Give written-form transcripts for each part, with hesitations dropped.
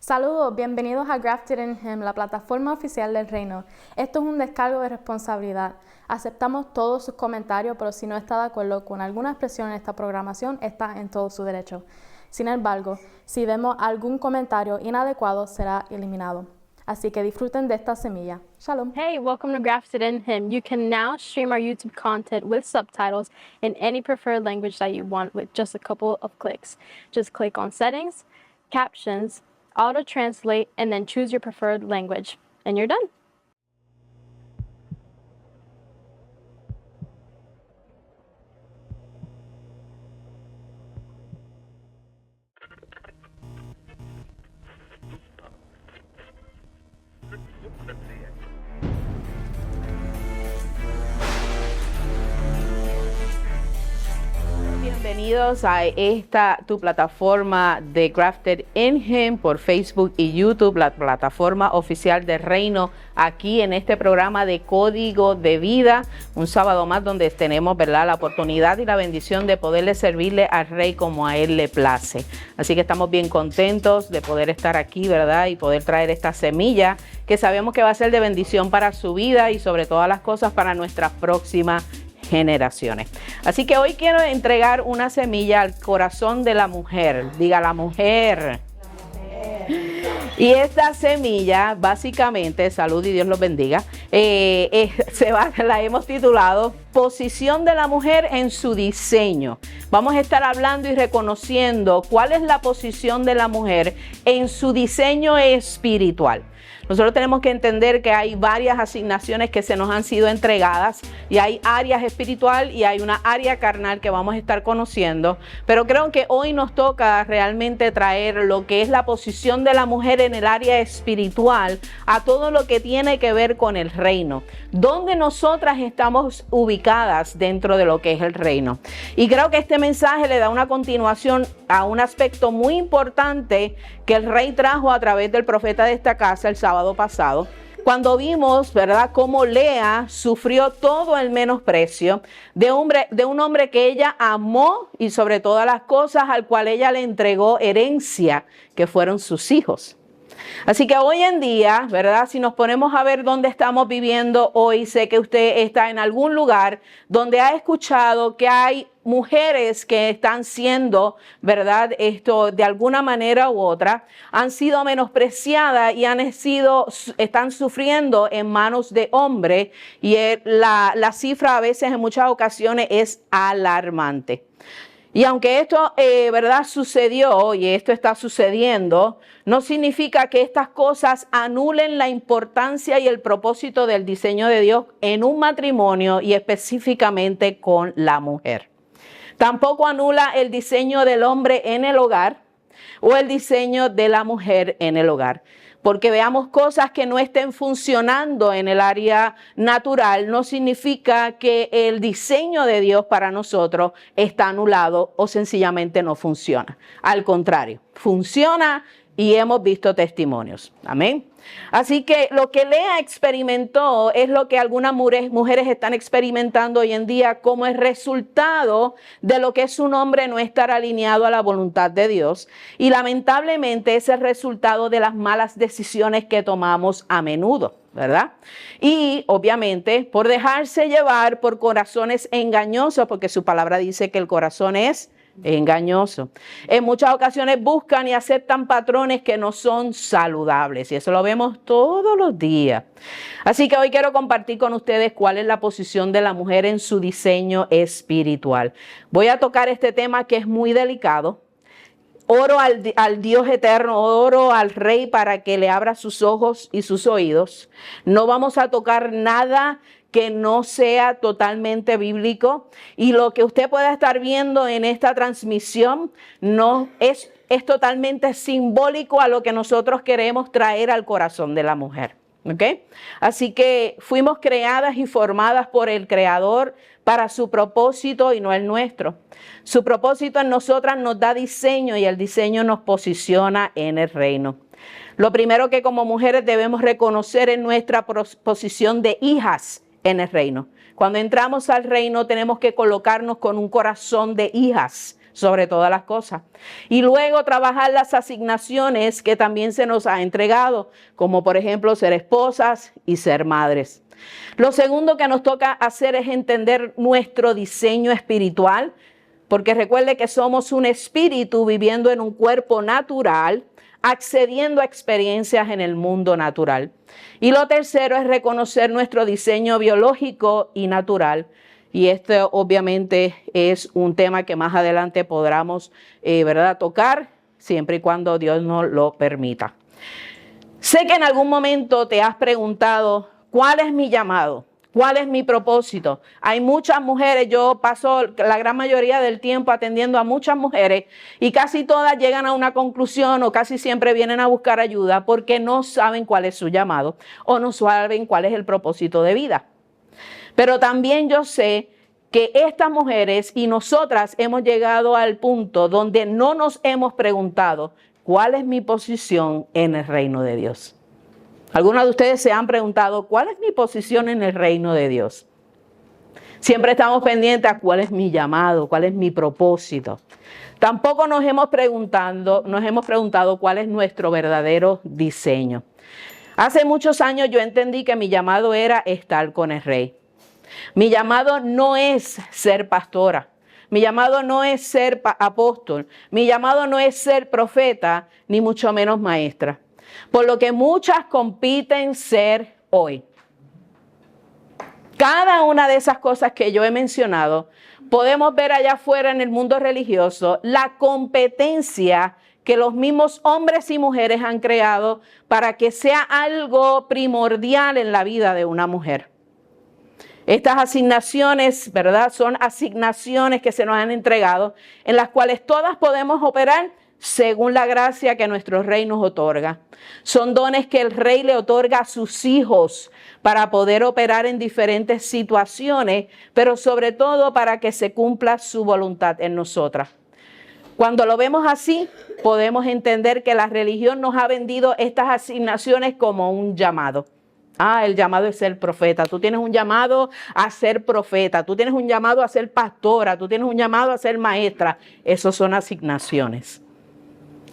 Saludos, bienvenidos a Grafted in Him, la plataforma oficial del reino. Esto es un descargo de responsabilidad. Aceptamos todos sus comentarios, pero si no está de acuerdo con alguna expresión en esta programación, está en todo su derecho. Sin embargo, si vemos algún comentario inadecuado, será eliminado. Así que disfruten de esta semilla. Shalom. Hey, welcome to Grafted in Him. You can now stream our YouTube content with subtitles in any preferred language that you want with just a couple of clicks. Just click on Settings, Captions, Auto Translate, and then choose your preferred language, and you're done. Bienvenidos a esta tu plataforma de Grafted in Him por Facebook y YouTube, la plataforma oficial del reino, aquí en este programa de Código de Vida, un sábado más donde tenemos, ¿verdad?, la oportunidad y la bendición de poderle servirle al Rey como a Él le place. Así que estamos bien contentos de poder estar aquí, ¿verdad?, y poder traer esta semilla que sabemos que va a ser de bendición para su vida y sobre todas las cosas para nuestras próximas generaciones. Así que hoy quiero entregar una semilla al corazón de la mujer. Diga la mujer. Y esta semilla, básicamente, salud y Dios los bendiga, la hemos titulado Posición de la mujer en su diseño. Vamos a estar hablando y reconociendo cuál es la posición de la mujer en su diseño espiritual. Nosotros tenemos que entender que hay varias asignaciones que se nos han sido entregadas y hay áreas espiritual y hay una área carnal que vamos a estar conociendo, pero creo que hoy nos toca realmente traer lo que es la posición de la mujer en el área espiritual a todo lo que tiene que ver con el reino, donde nosotras estamos ubicadas dentro de lo que es el reino. Y creo que este mensaje le da una continuación a un aspecto muy importante que el Rey trajo a través del profeta de esta casa el sábado pasado, cuando vimos, ¿verdad?, cómo Lea sufrió todo el menosprecio de un hombre que ella amó y sobre todas las cosas al cual ella le entregó herencia, que fueron sus hijos. Así que hoy en día, ¿verdad?, si nos ponemos a ver dónde estamos viviendo hoy, sé que usted está en algún lugar donde ha escuchado que hay mujeres que están siendo, ¿verdad?, de alguna manera u otra, han sido menospreciadas y están sufriendo en manos de hombres, y la cifra a veces en muchas ocasiones es alarmante. Y aunque esto, ¿verdad?, sucedió y esto está sucediendo, no significa que estas cosas anulen la importancia y el propósito del diseño de Dios en un matrimonio y específicamente con la mujer. Tampoco anula el diseño del hombre en el hogar o el diseño de la mujer en el hogar. Porque veamos cosas que no estén funcionando en el área natural no significa que el diseño de Dios para nosotros está anulado o sencillamente no funciona. Al contrario, funciona y hemos visto testimonios. Amén. Así que lo que Lea experimentó es lo que algunas mujeres están experimentando hoy en día como el resultado de lo que es un hombre no estar alineado a la voluntad de Dios. Y lamentablemente es el resultado de las malas decisiones que tomamos a menudo, ¿verdad? Y obviamente por dejarse llevar por corazones engañosos, porque su palabra dice que el corazón es engañoso. En muchas ocasiones buscan y aceptan patrones que no son saludables y eso lo vemos todos los días. Así que hoy quiero compartir con ustedes cuál es la posición de la mujer en su diseño espiritual. Voy a tocar este tema que es muy delicado. Oro al Dios eterno, oro al Rey para que le abra sus ojos y sus oídos. No vamos a tocar nada que no sea totalmente bíblico, y lo que usted pueda estar viendo en esta transmisión no es totalmente simbólico a lo que nosotros queremos traer al corazón de la mujer. ¿Ok? Así que fuimos creadas y formadas por el Creador para su propósito y no el nuestro. Su propósito en nosotras nos da diseño y el diseño nos posiciona en el reino. Lo primero que como mujeres debemos reconocer es nuestra posición de hijas en el reino. Cuando entramos al reino tenemos que colocarnos con un corazón de hijas. sobre todas las cosas. Y luego trabajar las asignaciones que también se nos ha entregado, como por ejemplo ser esposas y ser madres. Lo segundo que nos toca hacer es entender nuestro diseño espiritual, porque recuerde que somos un espíritu viviendo en un cuerpo natural, accediendo a experiencias en el mundo natural. Y lo tercero es reconocer nuestro diseño biológico y natural. Y esto obviamente es un tema que más adelante podamos tocar, siempre y cuando Dios nos lo permita. Sé que en algún momento te has preguntado, ¿cuál es mi llamado? ¿Cuál es mi propósito? Hay muchas mujeres, yo paso la gran mayoría del tiempo atendiendo a muchas mujeres y casi todas llegan a una conclusión o casi siempre vienen a buscar ayuda porque no saben cuál es su llamado o no saben cuál es el propósito de vida. Pero también yo sé que estas mujeres y nosotras hemos llegado al punto donde no nos hemos preguntado cuál es mi posición en el reino de Dios. Algunos de ustedes se han preguntado, ¿cuál es mi posición en el reino de Dios? Siempre estamos pendientes a cuál es mi llamado, cuál es mi propósito. Tampoco nos hemos preguntado cuál es nuestro verdadero diseño. Hace muchos años yo entendí que mi llamado era estar con el Rey. Mi llamado no es ser pastora. Mi llamado no es ser apóstol. Mi llamado no es ser profeta, ni mucho menos maestra. Por lo que muchas compiten ser hoy. Cada una de esas cosas que yo he mencionado, podemos ver allá afuera en el mundo religioso la competencia que los mismos hombres y mujeres han creado para que sea algo primordial en la vida de una mujer. Estas asignaciones, ¿verdad? Son asignaciones que se nos han entregado, en las cuales todas podemos operar según la gracia que nuestro Rey nos otorga. Son dones que el Rey le otorga a sus hijos para poder operar en diferentes situaciones, pero sobre todo para que se cumpla su voluntad en nosotras. Cuando lo vemos así, podemos entender que la religión nos ha vendido estas asignaciones como un llamado. El llamado es ser profeta. Tú tienes un llamado a ser profeta. Tú tienes un llamado a ser pastora. Tú tienes un llamado a ser maestra. Esos son asignaciones.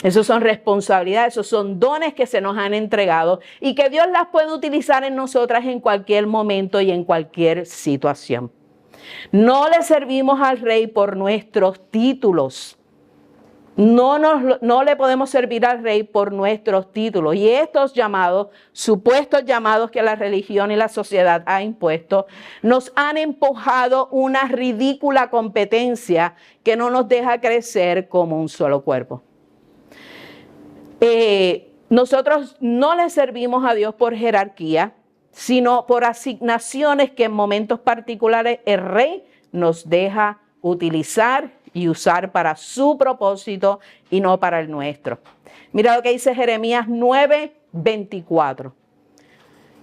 Esos son responsabilidades, esos son dones que se nos han entregado y que Dios las puede utilizar en nosotras en cualquier momento y en cualquier situación. No le servimos al Rey por nuestros títulos. No le podemos servir al Rey por nuestros títulos. Y estos llamados, supuestos llamados que la religión y la sociedad ha impuesto, nos han empujado una ridícula competencia que no nos deja crecer como un solo cuerpo. Nosotros no le servimos a Dios por jerarquía, sino por asignaciones que en momentos particulares el Rey nos deja utilizar y usar para su propósito y no para el nuestro. Mira lo que dice Jeremías 9:24.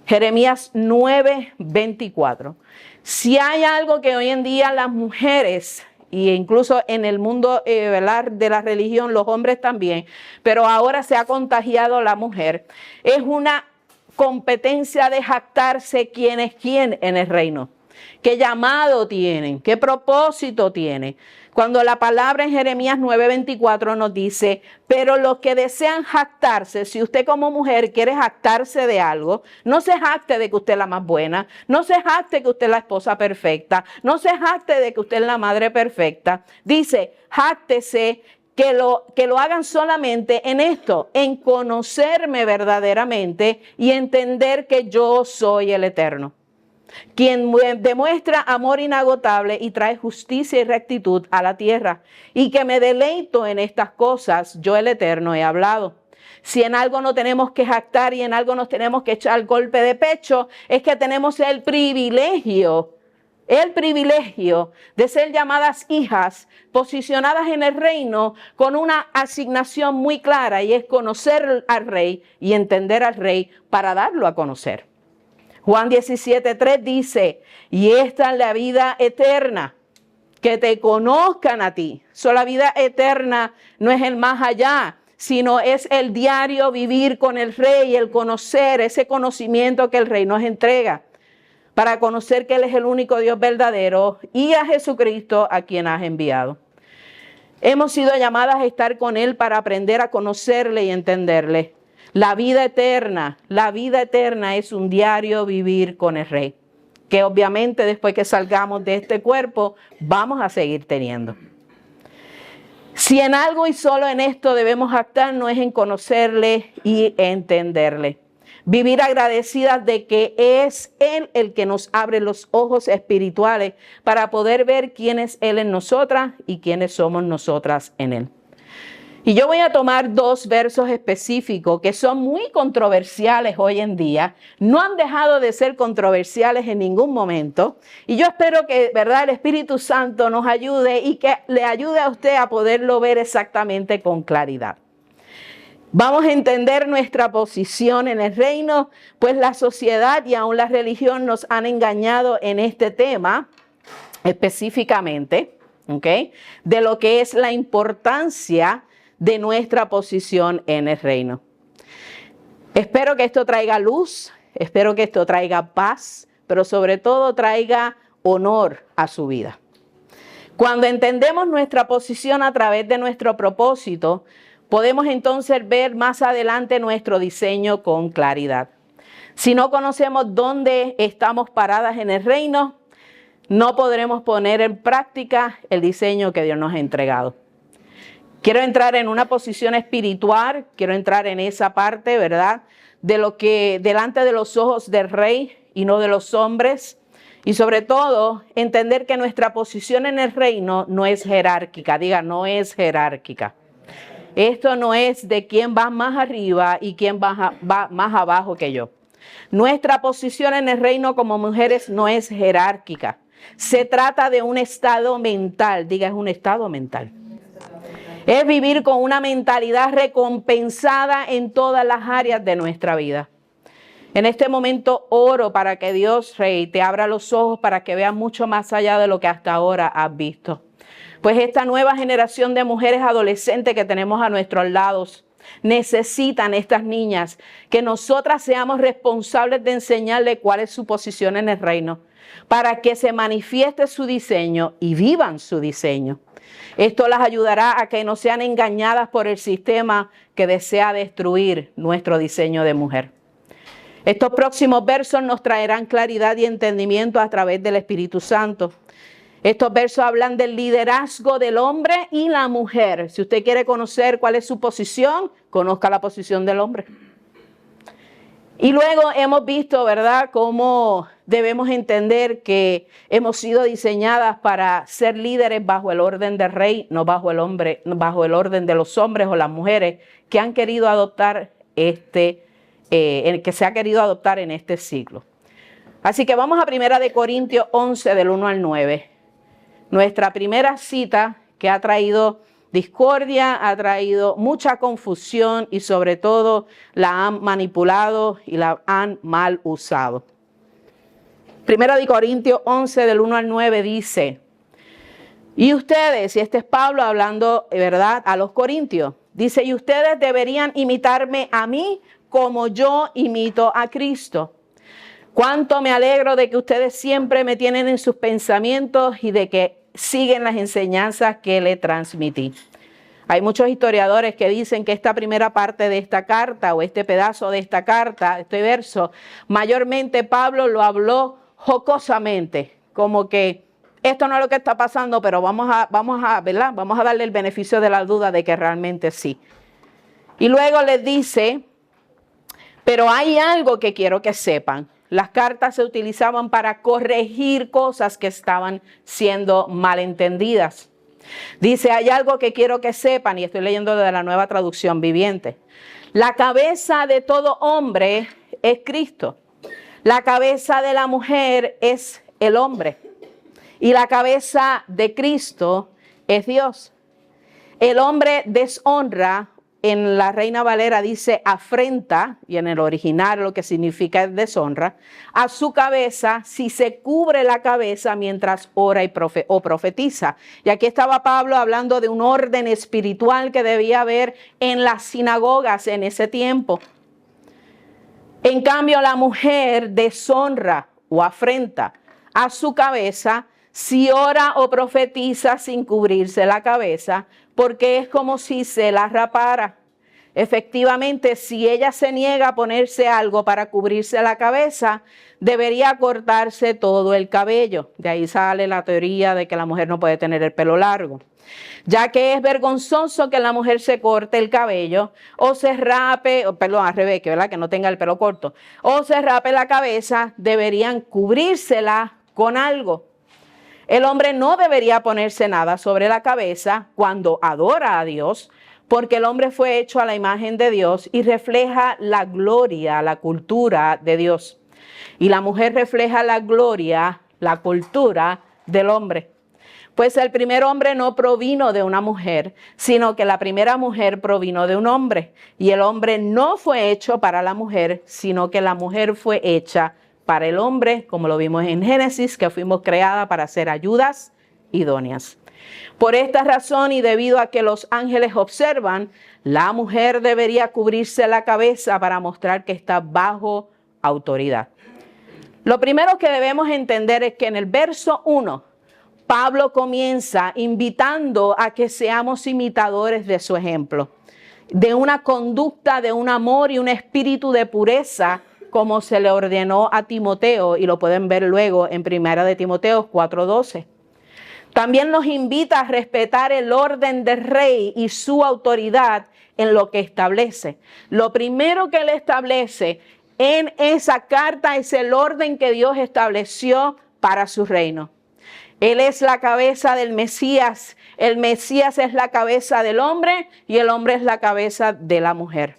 Jeremías 9:24. Si hay algo que hoy en día las mujeres, e incluso en el mundo de la religión, los hombres también, pero ahora se ha contagiado la mujer, es una competencia de jactarse quién es quién en el reino. ¿Qué llamado tienen? ¿Qué propósito tienen? Cuando la palabra en Jeremías 9:24 nos dice, pero los que desean jactarse, si usted como mujer quiere jactarse de algo, no se jacte de que usted es la más buena, no se jacte de que usted es la esposa perfecta, no se jacte de que usted es la madre perfecta. Dice, jáctese que lo hagan solamente en esto, en conocerme verdaderamente y entender que yo soy el Eterno, quien demuestra amor inagotable y trae justicia y rectitud a la tierra, y que me deleito en estas cosas, yo el Eterno he hablado. Si en algo no tenemos que jactar y en algo nos tenemos que echar golpe de pecho, es que tenemos el privilegio de ser llamadas hijas, posicionadas en el reino con una asignación muy clara, y es conocer al Rey y entender al Rey para darlo a conocer. Juan 17:3 dice, y esta es la vida eterna, que te conozcan a ti. La vida eterna no es el más allá, sino es el diario vivir con el Rey, el conocer, ese conocimiento que el Rey nos entrega, para conocer que Él es el único Dios verdadero y a Jesucristo a quien has enviado. Hemos sido llamadas a estar con Él para aprender a conocerle y entenderle. La vida eterna es un diario vivir con el Rey, que obviamente después que salgamos de este cuerpo vamos a seguir teniendo. Si en algo y solo en esto debemos actar, no es en conocerle y entenderle. Vivir agradecidas de que es Él el que nos abre los ojos espirituales para poder ver quién es Él en nosotras y quiénes somos nosotras en Él. Y yo voy a tomar 2 versos específicos que son muy controversiales hoy en día. No han dejado de ser controversiales en ningún momento. Y yo espero que, ¿verdad?, el Espíritu Santo nos ayude y que le ayude a usted a poderlo ver exactamente con claridad. Vamos a entender nuestra posición en el reino, pues la sociedad y aún la religión nos han engañado en este tema específicamente, ¿ok?, de lo que es la importancia de nuestra posición en el reino. Espero que esto traiga luz, espero que esto traiga paz, pero sobre todo traiga honor a su vida. Cuando entendemos nuestra posición a través de nuestro propósito, podemos entonces ver más adelante nuestro diseño con claridad. Si no conocemos dónde estamos paradas en el reino, no podremos poner en práctica el diseño que Dios nos ha entregado. Quiero entrar en una posición espiritual, quiero entrar en esa parte, ¿verdad?, de lo que delante de los ojos del Rey y no de los hombres. Y sobre todo, entender que nuestra posición en el reino no es jerárquica. Diga, no es jerárquica. Esto no es de quién va más arriba y quién va más abajo que yo. Nuestra posición en el reino como mujeres no es jerárquica. Se trata de un estado mental. Diga, es un estado mental. Es vivir con una mentalidad recompensada en todas las áreas de nuestra vida. En este momento oro para que Dios, Rey, te abra los ojos para que veas mucho más allá de lo que hasta ahora has visto. Pues esta nueva generación de mujeres adolescentes que tenemos a nuestros lados necesitan, estas niñas, que nosotras seamos responsables de enseñarles cuál es su posición en el reino, para que se manifieste su diseño y vivan su diseño. Esto las ayudará a que no sean engañadas por el sistema que desea destruir nuestro diseño de mujer. Estos próximos versos nos traerán claridad y entendimiento a través del Espíritu Santo. Estos versos hablan del liderazgo del hombre y la mujer. Si usted quiere conocer cuál es su posición, conozca la posición del hombre. Y luego hemos visto, ¿verdad?, cómo debemos entender que hemos sido diseñadas para ser líderes bajo el orden del Rey, no bajo el orden de los hombres o las mujeres que han querido adoptar que se ha querido adoptar en este siglo. Así que vamos a 1 Corintios 11 del 1 al 9. Nuestra primera cita que ha traído discordia, ha traído mucha confusión y sobre todo la han manipulado y la han mal usado. 1 Corintios 11 del 1 al 9 dice, y ustedes, y este es Pablo hablando, ¿verdad?, a los corintios, dice, y ustedes deberían imitarme a mí como yo imito a Cristo. Cuánto me alegro de que ustedes siempre me tienen en sus pensamientos y de que siguen las enseñanzas que le transmití. Hay muchos historiadores que dicen que esta primera parte de esta carta o este pedazo de esta carta, este verso, mayormente Pablo lo habló jocosamente, como que esto no es lo que está pasando, pero vamos a darle el beneficio de la duda de que realmente sí. Y luego les dice, pero hay algo que quiero que sepan. Las cartas se utilizaban para corregir cosas que estaban siendo malentendidas. Dice, hay algo que quiero que sepan, y estoy leyendo de la Nueva Traducción Viviente. La cabeza de todo hombre es Cristo. La cabeza de la mujer es el hombre. Y la cabeza de Cristo es Dios. El hombre deshonra. En la Reina Valera dice afrenta, y en el original lo que significa es deshonra, a su cabeza si se cubre la cabeza mientras ora o profetiza. Y aquí estaba Pablo hablando de un orden espiritual que debía haber en las sinagogas en ese tiempo. En cambio, la mujer deshonra o afrenta a su cabeza si ora o profetiza sin cubrirse la cabeza, porque es como si se la rapara. Efectivamente, si ella se niega a ponerse algo para cubrirse la cabeza, debería cortarse todo el cabello. De ahí sale la teoría de que la mujer no puede tener el pelo largo, ya que es vergonzoso que la mujer se corte el cabello o se rape, perdón, al revés, ¿verdad? Que no tenga el pelo corto, o se rape la cabeza, deberían cubrírsela con algo. El hombre no debería ponerse nada sobre la cabeza cuando adora a Dios, porque el hombre fue hecho a la imagen de Dios y refleja la gloria, la cultura de Dios. Y la mujer refleja la gloria, la cultura del hombre. Pues el primer hombre no provino de una mujer, sino que la primera mujer provino de un hombre. Y el hombre no fue hecho para la mujer, sino que la mujer fue hecha para el hombre, como lo vimos en Génesis, que fuimos creadas para ser ayudas idóneas. Por esta razón y debido a que los ángeles observan, la mujer debería cubrirse la cabeza para mostrar que está bajo autoridad. Lo primero que debemos entender es que en el verso 1, Pablo comienza invitando a que seamos imitadores de su ejemplo, de una conducta, de un amor y un espíritu de pureza, como se le ordenó a Timoteo, y lo pueden ver luego en 1 de Timoteo 4:12. También nos invita a respetar el orden del rey y su autoridad en lo que establece. Lo primero que él establece en esa carta es el orden que Dios estableció para su reino. Él es la cabeza del Mesías. El Mesías es la cabeza del hombre y el hombre es la cabeza de la mujer.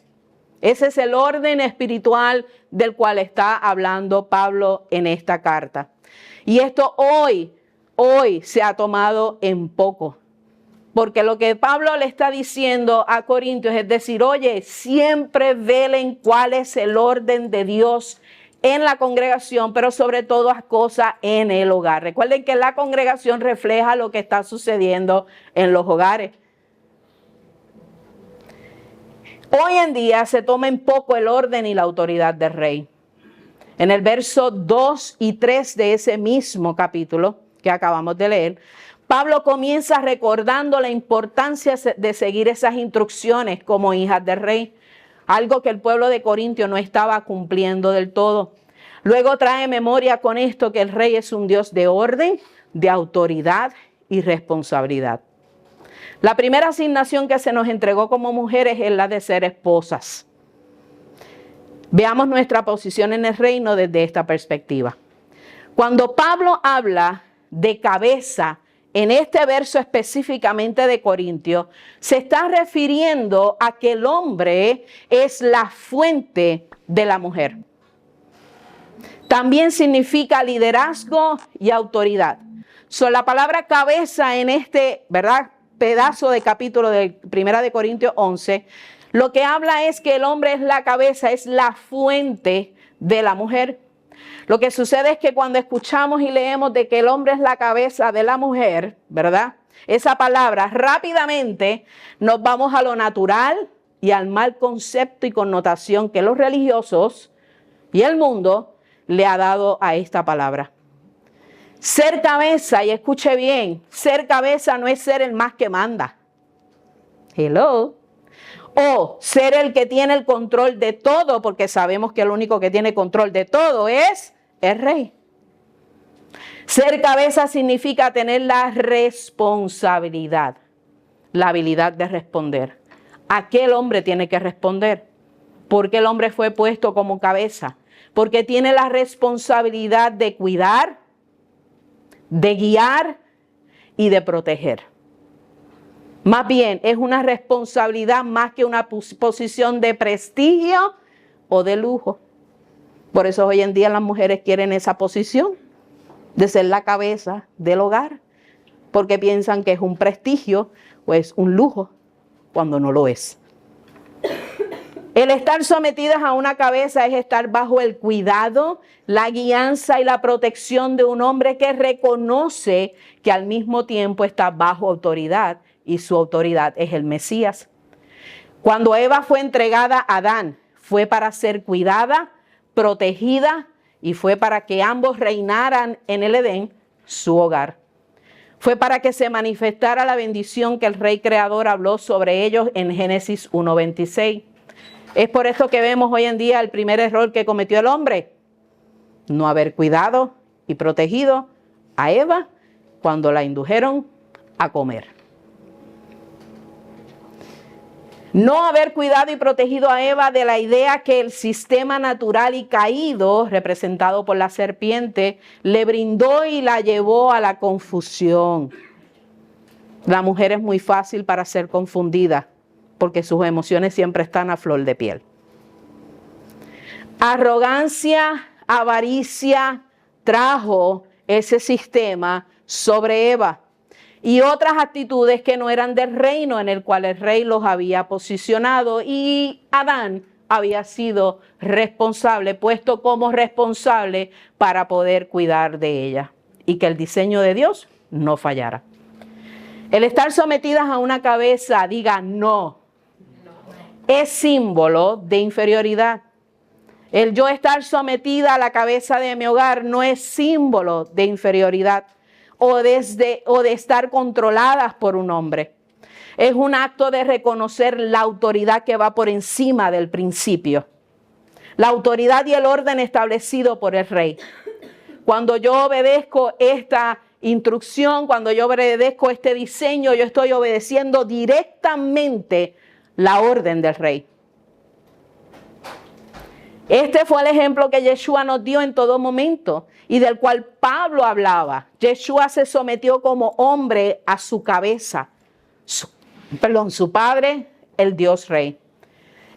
Ese es el orden espiritual del cual está hablando Pablo en esta carta. Y esto hoy se ha tomado en poco. Porque lo que Pablo le está diciendo a Corintios es decir, oye, siempre velen cuál es el orden de Dios en la congregación, pero sobre todas cosas en el hogar. Recuerden que la congregación refleja lo que está sucediendo en los hogares. Hoy en día se toma en poco el orden y la autoridad del rey. En el verso 2 y 3 de ese mismo capítulo que acabamos de leer, Pablo comienza recordando la importancia de seguir esas instrucciones como hijas del rey, algo que el pueblo de Corintio no estaba cumpliendo del todo. Luego trae memoria con esto que el rey es un Dios de orden, de autoridad y responsabilidad. La primera asignación que se nos entregó como mujeres es la de ser esposas. Veamos nuestra posición en el reino desde esta perspectiva. Cuando Pablo habla de cabeza, en este verso específicamente de Corintios, se está refiriendo a que el hombre es la fuente de la mujer. También significa liderazgo y autoridad. La palabra cabeza en este, pedazo de capítulo de 1 de Corintios 11, lo que habla es que el hombre es la cabeza, es la fuente de la mujer. Lo que sucede es que cuando escuchamos y leemos de que el hombre es la cabeza de la mujer, ¿verdad? Esa palabra, rápidamente nos vamos a lo natural y al mal concepto y connotación que los religiosos y el mundo le ha dado a esta palabra. Ser cabeza, y escuche bien, ser cabeza no es ser el más que manda. Hello. O ser el que tiene el control de todo, porque sabemos que el único que tiene control de todo es el rey. Ser cabeza significa tener la responsabilidad, la habilidad de responder. ¿A qué el hombre tiene que responder? Porque el hombre fue puesto como cabeza. Porque tiene la responsabilidad de cuidar, de guiar y de proteger. Más bien, es una responsabilidad más que una posición de prestigio o de lujo. Por eso hoy en día las mujeres quieren esa posición de ser la cabeza del hogar, porque piensan que es un prestigio o es un lujo, cuando no lo es. El estar sometidas a una cabeza es estar bajo el cuidado, la guianza y la protección de un hombre que reconoce que al mismo tiempo está bajo autoridad y su autoridad es el Mesías. Cuando Eva fue entregada a Adán, fue para ser cuidada, protegida y fue para que ambos reinaran en el Edén, su hogar. Fue para que se manifestara la bendición que el Rey Creador habló sobre ellos en Génesis 1:26. Es por eso que vemos hoy en día el primer error que cometió el hombre: no haber cuidado y protegido a Eva cuando la indujeron a comer. No haber cuidado y protegido a Eva de la idea que el sistema natural y caído, representado por la serpiente, le brindó y la llevó a la confusión. La mujer es muy fácil para ser confundida porque sus emociones siempre están a flor de piel. Arrogancia, avaricia trajo ese sistema sobre Eva y otras actitudes que no eran del reino en el cual el rey los había posicionado, y Adán había sido responsable, puesto como responsable para poder cuidar de ella y que el diseño de Dios no fallara. El estar sometidas a una cabeza, diga no, es símbolo de inferioridad. El yo estar sometida a la cabeza de mi hogar no es símbolo de inferioridad o de estar controladas por un hombre. Es un acto de reconocer la autoridad que va por encima del principio. La autoridad y el orden establecido por el rey. Cuando yo obedezco esta instrucción, cuando yo obedezco este diseño, yo estoy obedeciendo directamente la orden del rey. Este fue el ejemplo que Yeshua nos dio en todo momento y del cual Pablo hablaba. Yeshua se sometió como hombre a su cabeza, su padre, el Dios Rey.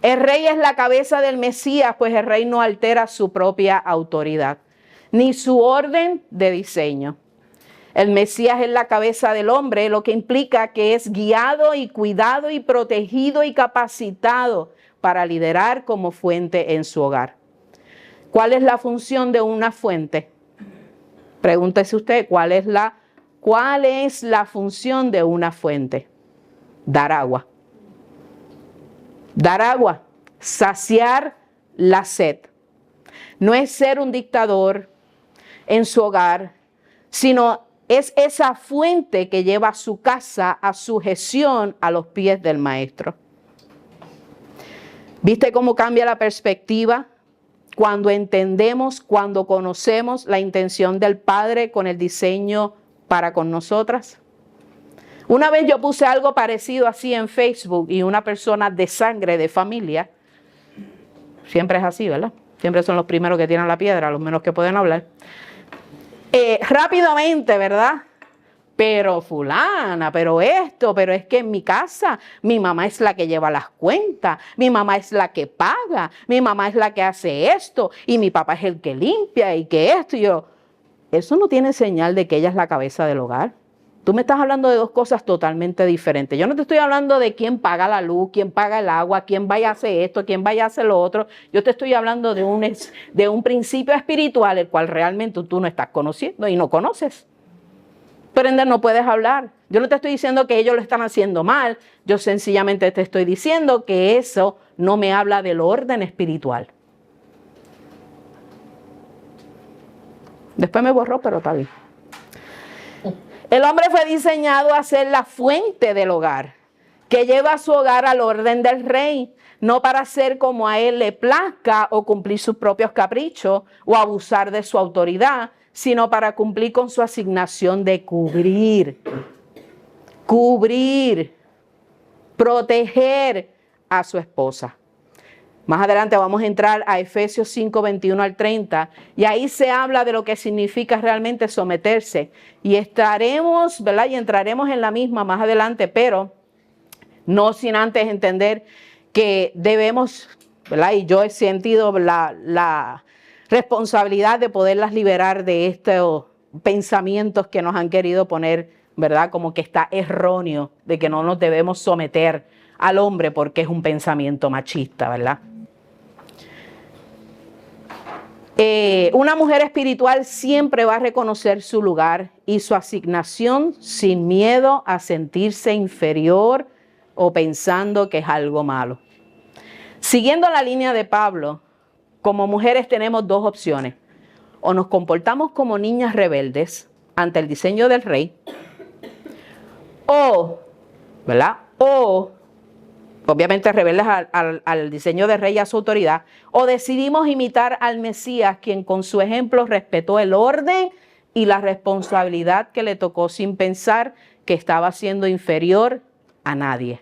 El rey es la cabeza del Mesías, pues el rey no altera su propia autoridad, ni su orden de diseño. El Mesías es la cabeza del hombre, lo que implica que es guiado y cuidado y protegido y capacitado para liderar como fuente en su hogar. ¿Cuál es la función de una fuente? Pregúntese usted, ¿cuál es la función de una fuente? Dar agua. Dar agua, saciar la sed. No es ser un dictador en su hogar, sino es esa fuente que lleva su casa a sujeción a los pies del maestro. ¿Viste cómo cambia la perspectiva cuando entendemos, cuando conocemos la intención del Padre con el diseño para con nosotras? Una vez yo puse algo parecido así en Facebook y una persona de sangre, de familia, siempre es así, ¿verdad? Siempre son los primeros que tiran la piedra, los menos que pueden hablar. Rápidamente, ¿verdad? Pero fulana, pero esto, pero es que en mi casa mi mamá es la que lleva las cuentas, mi mamá es la que paga, mi mamá es la que hace esto y mi papá es el que limpia y que esto y yo. Eso no tiene señal de que ella es la cabeza del hogar. Tú me estás hablando de dos cosas totalmente diferentes. Yo no te estoy hablando de quién paga la luz, quién paga el agua, quién vaya a hacer esto, quién vaya a hacer lo otro. Yo te estoy hablando de un principio espiritual el cual realmente tú no estás conociendo y no conoces. Por ende no puedes hablar. Yo no te estoy diciendo que ellos lo están haciendo mal. Yo sencillamente te estoy diciendo que eso no me habla del orden espiritual. Después me borró, pero está bien. El hombre fue diseñado a ser la fuente del hogar, que lleva a su hogar al orden del rey, no para ser como a él le plazca o cumplir sus propios caprichos o abusar de su autoridad, sino para cumplir con su asignación de cubrir, proteger a su esposa. Más adelante vamos a entrar a Efesios 5, 21 al 30, y ahí se habla de lo que significa realmente someterse. Y estaremos, ¿verdad? Y entraremos en la misma más adelante, pero no sin antes entender que debemos, ¿verdad? Y yo he sentido la responsabilidad de poderlas liberar de estos pensamientos que nos han querido poner, ¿verdad? Como que está erróneo de que no nos debemos someter al hombre porque es un pensamiento machista, ¿verdad? Una mujer espiritual siempre va a reconocer su lugar y su asignación sin miedo a sentirse inferior o pensando que es algo malo. Siguiendo la línea de Pablo, como mujeres tenemos dos opciones. O nos comportamos como niñas rebeldes ante el diseño del rey, O, ¿verdad? O, obviamente rebeldes al diseño de rey y a su autoridad, o decidimos imitar al Mesías, quien con su ejemplo respetó el orden y la responsabilidad que le tocó sin pensar que estaba siendo inferior a nadie,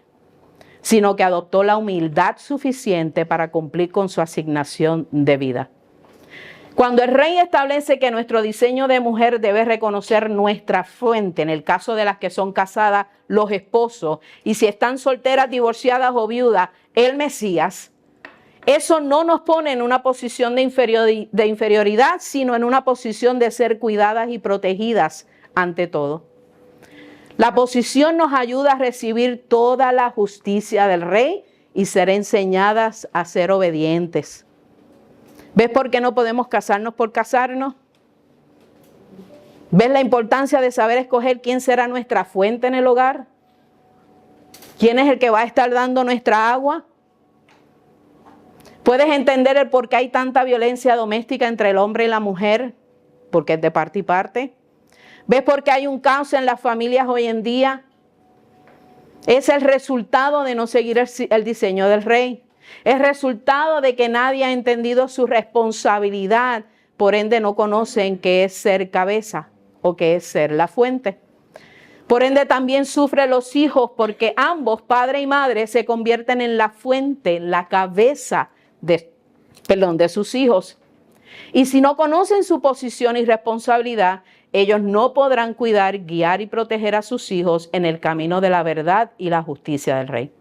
sino que adoptó la humildad suficiente para cumplir con su asignación de vida. Cuando el rey establece que nuestro diseño de mujer debe reconocer nuestra fuente, en el caso de las que son casadas, los esposos, y si están solteras, divorciadas o viudas, el Mesías, eso no nos pone en una posición de inferioridad, sino en una posición de ser cuidadas y protegidas ante todo. La posición nos ayuda a recibir toda la justicia del rey y ser enseñadas a ser obedientes. ¿Ves por qué no podemos casarnos por casarnos? ¿Ves la importancia de saber escoger quién será nuestra fuente en el hogar? ¿Quién es el que va a estar dando nuestra agua? ¿Puedes entender el por qué hay tanta violencia doméstica entre el hombre y la mujer? Porque es de parte y parte. ¿Ves por qué hay un caos en las familias hoy en día? Es el resultado de no seguir el diseño del rey. Es resultado de que nadie ha entendido su responsabilidad, por ende no conocen qué es ser cabeza o qué es ser la fuente. Por ende también sufren los hijos porque ambos, padre y madre, se convierten en la fuente, la cabeza de sus hijos. Y si no conocen su posición y responsabilidad, ellos no podrán cuidar, guiar y proteger a sus hijos en el camino de la verdad y la justicia del rey,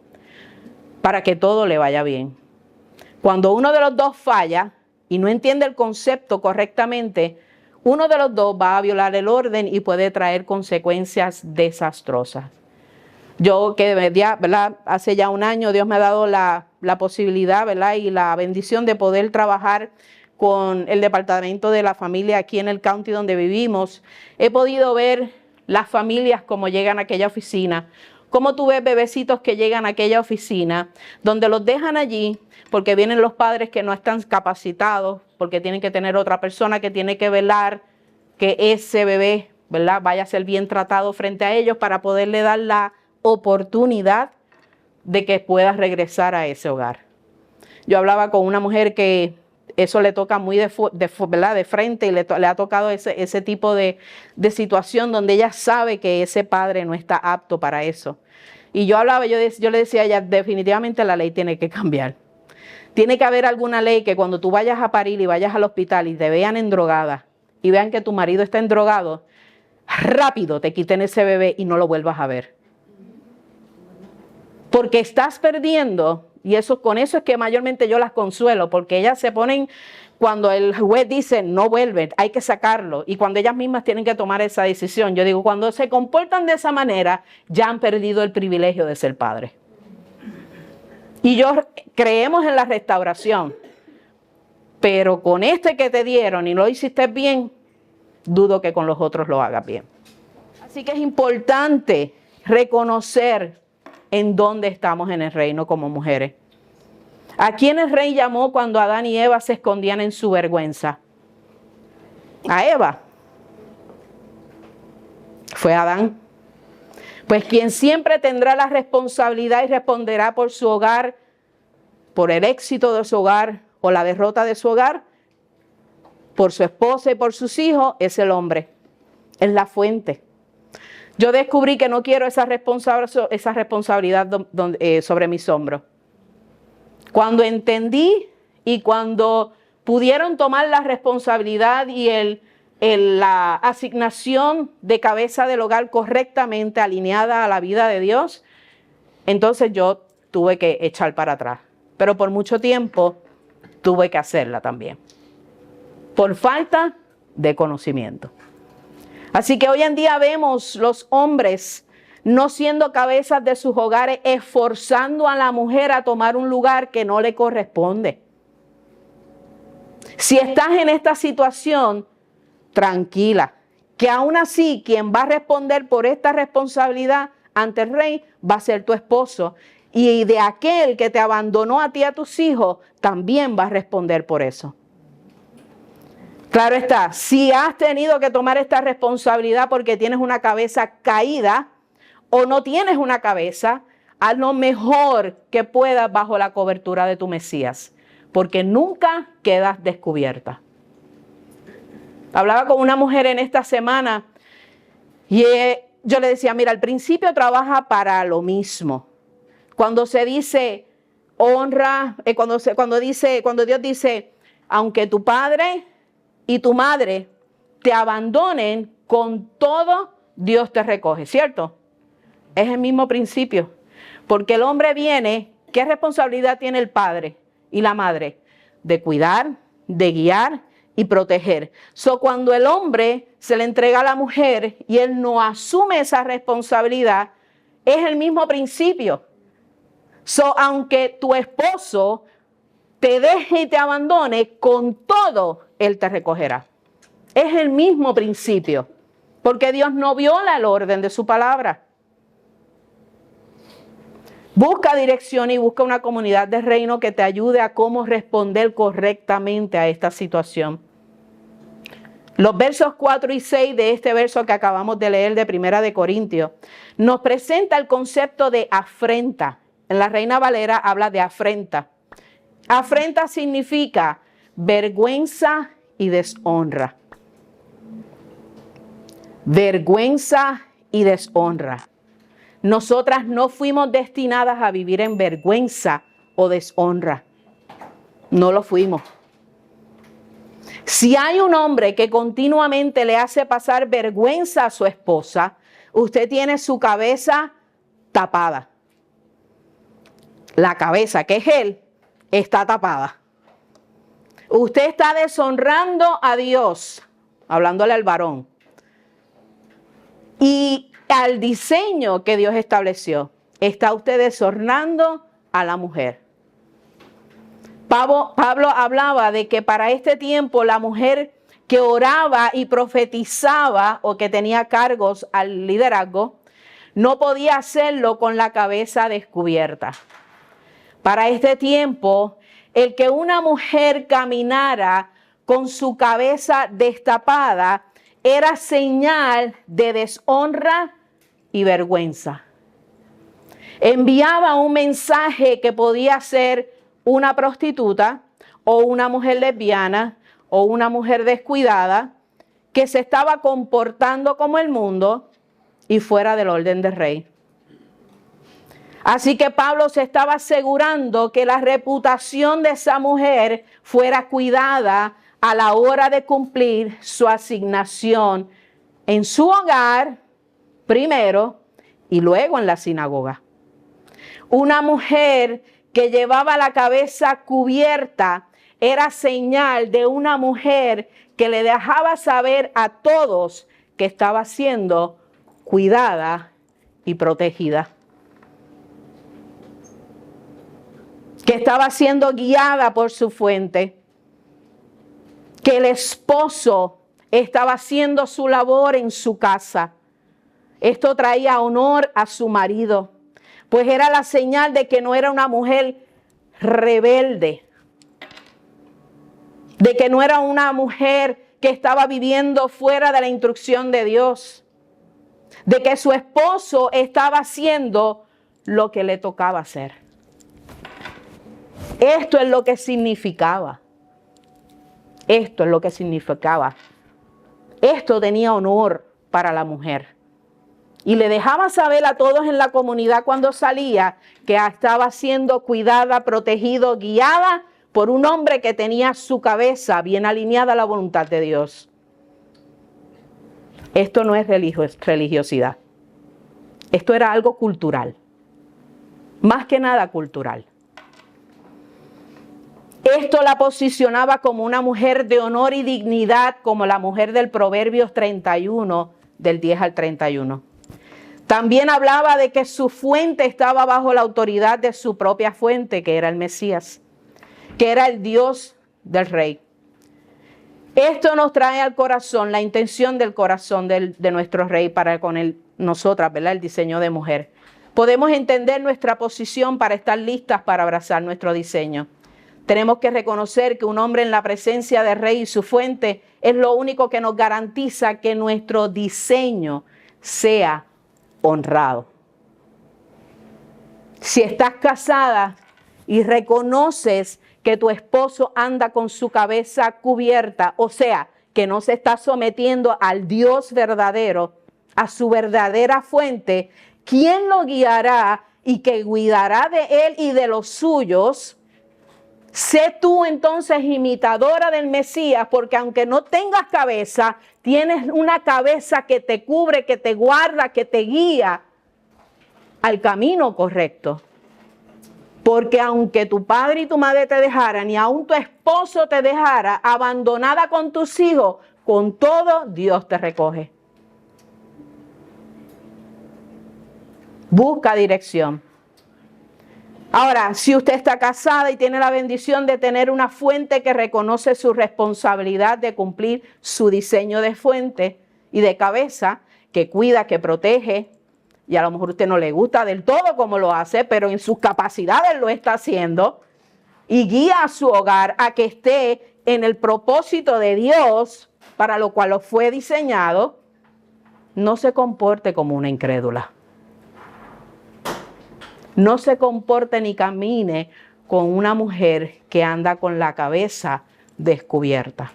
para que todo le vaya bien. Cuando uno de los dos falla y no entiende el concepto correctamente, uno de los dos va a violar el orden y puede traer consecuencias desastrosas. Yo que, ¿verdad? Hace ya un año Dios me ha dado la posibilidad, ¿verdad? Y la bendición de poder trabajar con el departamento de la familia aquí en el county donde vivimos. He podido ver las familias como llegan a aquella oficina, cómo tú ves bebecitos que llegan a aquella oficina, donde los dejan allí porque vienen los padres que no están capacitados, porque tienen que tener otra persona que tiene que velar que ese bebé, ¿verdad?, vaya a ser bien tratado frente a ellos para poderle dar la oportunidad de que pueda regresar a ese hogar. Yo hablaba con una mujer que eso le toca muy ¿verdad?, de frente y le ha tocado ese tipo de situación donde ella sabe que ese padre no está apto para eso. Y yo hablaba, yo le decía a ella, definitivamente la ley tiene que cambiar. Tiene que haber alguna ley que cuando tú vayas a parir y vayas al hospital y te vean endrogada y vean que tu marido está endrogado, rápido te quiten ese bebé y no lo vuelvas a ver. Porque estás perdiendo, y con eso es que mayormente yo las consuelo, porque ellas se ponen, cuando el juez dice no vuelven, hay que sacarlo, y cuando ellas mismas tienen que tomar esa decisión, yo digo, cuando se comportan de esa manera, ya han perdido el privilegio de ser padres. Y creemos en la restauración, pero con este que te dieron y no lo hiciste bien, dudo que con los otros lo hagas bien. Así que es importante reconocer en dónde estamos en el reino como mujeres. ¿A quién el rey llamó cuando Adán y Eva se escondían en su vergüenza? A Eva. Fue Adán. Pues quien siempre tendrá la responsabilidad y responderá por su hogar, por el éxito de su hogar o la derrota de su hogar, por su esposa y por sus hijos, es el hombre. Es la fuente. Yo descubrí que no quiero esa responsabilidad sobre mis hombros. Cuando entendí y cuando pudieron tomar la responsabilidad y la asignación de cabeza del hogar correctamente alineada a la vida de Dios, entonces yo tuve que echar para atrás. Pero por mucho tiempo tuve que hacerla también, por falta de conocimiento. Así que hoy en día vemos los hombres no siendo cabezas de sus hogares, esforzando a la mujer a tomar un lugar que no le corresponde. Si estás en esta situación, tranquila, que aún así quien va a responder por esta responsabilidad ante el rey va a ser tu esposo. Y de aquel que te abandonó a ti y a tus hijos, también va a responder por eso. Claro está, si has tenido que tomar esta responsabilidad porque tienes una cabeza caída o no tienes una cabeza, haz lo mejor que puedas bajo la cobertura de tu Mesías, porque nunca quedas descubierta. Hablaba con una mujer en esta semana y yo le decía, mira, al principio trabaja para lo mismo. Cuando se dice honra, cuando Dios dice, aunque tu padre y tu madre te abandonen, con todo Dios te recoge, ¿cierto? Es el mismo principio. Porque el hombre viene, ¿qué responsabilidad tiene el padre y la madre? De cuidar, de guiar y proteger. Cuando el hombre se le entrega a la mujer y él no asume esa responsabilidad, es el mismo principio. Aunque tu esposo te deje y te abandone, con todo él te recogerá. Es el mismo principio, porque Dios no viola el orden de su palabra. Busca dirección y busca una comunidad de reino que te ayude a cómo responder correctamente a esta situación. Los versos 4 y 6 de este verso que acabamos de leer de Primera de Corintios nos presenta el concepto de afrenta. En la Reina Valera habla de afrenta. Afrenta significa vergüenza y deshonra. Vergüenza y deshonra. Nosotras no fuimos destinadas a vivir en vergüenza o deshonra. No lo fuimos. Si hay un hombre que continuamente le hace pasar vergüenza a su esposa, usted tiene su cabeza tapada. La cabeza, que es él, está tapada. Usted está deshonrando a Dios, hablándole al varón, y al diseño que Dios estableció. Está usted deshonrando a la mujer. Pablo hablaba de que para este tiempo la mujer que oraba y profetizaba o que tenía cargos al liderazgo, no podía hacerlo con la cabeza descubierta. Para este tiempo, el que una mujer caminara con su cabeza destapada era señal de deshonra y vergüenza. Enviaba un mensaje que podía ser una prostituta o una mujer lesbiana o una mujer descuidada que se estaba comportando como el mundo y fuera del orden del rey. Así que Pablo se estaba asegurando que la reputación de esa mujer fuera cuidada a la hora de cumplir su asignación en su hogar primero y luego en la sinagoga. Una mujer que llevaba la cabeza cubierta era señal de una mujer que le dejaba saber a todos que estaba siendo cuidada y protegida. Que estaba siendo guiada por su fuente. Que el esposo estaba haciendo su labor en su casa. Esto traía honor a su marido, pues era la señal de que no era una mujer rebelde, de que no era una mujer que estaba viviendo fuera de la instrucción de Dios, de que su esposo estaba haciendo lo que le tocaba hacer. Esto es lo que significaba. Esto es lo que significaba. Esto tenía honor para la mujer. Y le dejaba saber a todos en la comunidad cuando salía que estaba siendo cuidada, protegida, guiada por un hombre que tenía su cabeza bien alineada a la voluntad de Dios. Esto no es religiosidad. Esto era algo cultural. Más que nada cultural. Esto la posicionaba como una mujer de honor y dignidad, como la mujer del Proverbios 31, del 10 al 31. También hablaba de que su fuente estaba bajo la autoridad de su propia fuente, que era el Mesías, que era el Dios del rey. Esto nos trae al corazón la intención del corazón de nuestro rey para con nosotras, ¿verdad? El diseño de mujer. Podemos entender nuestra posición para estar listas para abrazar nuestro diseño. Tenemos que reconocer que un hombre en la presencia del rey y su fuente es lo único que nos garantiza que nuestro diseño sea honrado. Si estás casada y reconoces que tu esposo anda con su cabeza cubierta, o sea, que no se está sometiendo al Dios verdadero, a su verdadera fuente, ¿quién lo guiará y que cuidará de él y de los suyos? Sé tú entonces imitadora del Mesías, porque aunque no tengas cabeza, tienes una cabeza que te cubre, que te guarda, que te guía al camino correcto. Porque aunque tu padre y tu madre te dejaran, y aun tu esposo te dejara abandonada con tus hijos, con todo Dios te recoge. Busca dirección. Ahora, si usted está casada y tiene la bendición de tener una fuente que reconoce su responsabilidad de cumplir su diseño de fuente y de cabeza, que cuida, que protege, y a lo mejor a usted no le gusta del todo como lo hace, pero en sus capacidades lo está haciendo, y guía a su hogar a que esté en el propósito de Dios para lo cual lo fue diseñado, no se comporte como una incrédula. No se comporte ni camine con una mujer que anda con la cabeza descubierta.